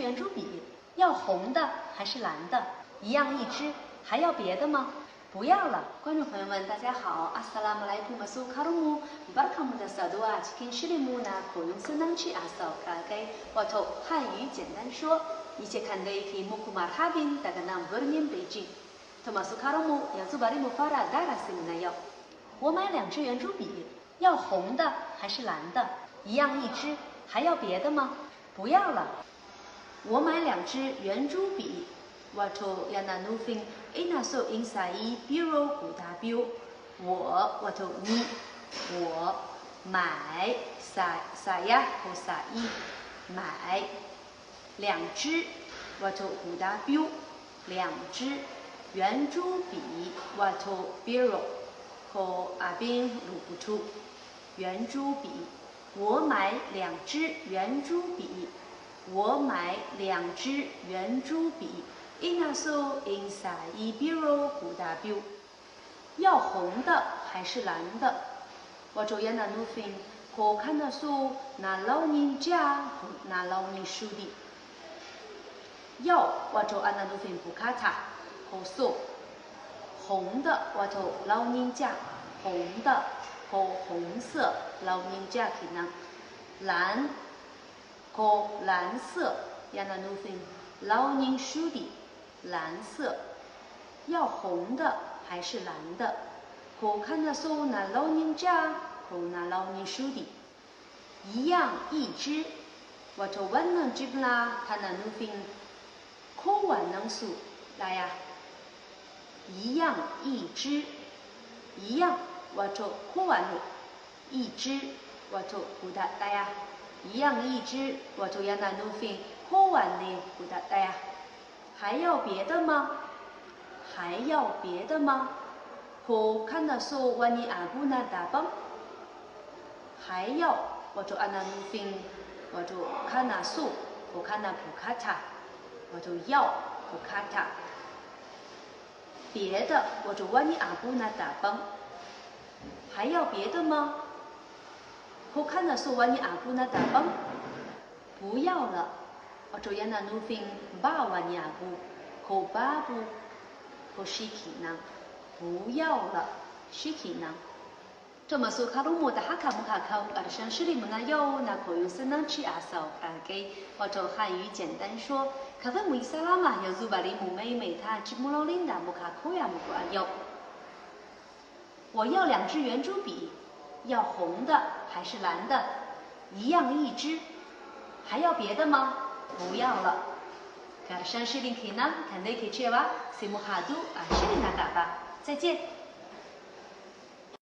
圆珠笔，要红的还是蓝的？一样一支，还要别的吗？不要了。观众朋友们，大家好 ，Assalamualaikum warahmatullahi wabarakatuh。今天是我那口用声浪去阿嫂给我头汉语简单说，一切看的题目库马哈宾大家能不念北京。Termasuk kamu yang subarimu farah darah sebenarnya。我买2支圆珠笔，要红的还是蓝的？一样一支，还要别的吗？不要了。我买2支圆珠笔。Wato yana nufin ina so in sayi biro guda biyu。wato ni， 我买 saya 和 sayi 买2支 wato guda biyu 2支圆珠笔 wato biro 和阿宾鲁布图圆珠笔。我买2支圆珠笔。我买2支圆珠笔。Ina so in sayi biro guda biyu。要红的还是蓝的？我主要那努fin，我看的是那老人家和那老人书的。要我主按那努fin不卡塔，和说红的我主老人家，红的和红色老人家可能蓝和蓝色，要那努fin老人书的。蓝色，要红的还是蓝的？我看的是那老人家和那老人书的，一样一支。我就问了这不啦，他那努fin，可玩能数来呀？一样一支，一样我就可玩了，一支我就不得来呀。一样一支我就要那努fin，可玩的不得来呀。还要别的吗？还要别的吗？我看的是我你阿姑那打棒。还要我就按那努fin，我就看那数，我看那不卡塔，我就要不卡塔。别的我就我你阿姑那打棒。还要别的吗？我看的是我你阿姑那打棒。不要了。我就要那努fin bawa ni abu， ko babu ko shikina， 不要了 shikina。这么说卡鲁姆的哈卡姆卡考，上市里面呢有那可用声浪去阿嫂给我就汉语简单说，卡分姆萨拉嘛有zuba里姆妹妹她吉姆罗琳达姆卡扣呀姆古阿有。我要2支圆珠笔，要红的还是蓝的？一样一支，还要别的吗？不要了。Karena sering kena, kan dia kecewa, semua hadu, akhirnya nak apa? 再见。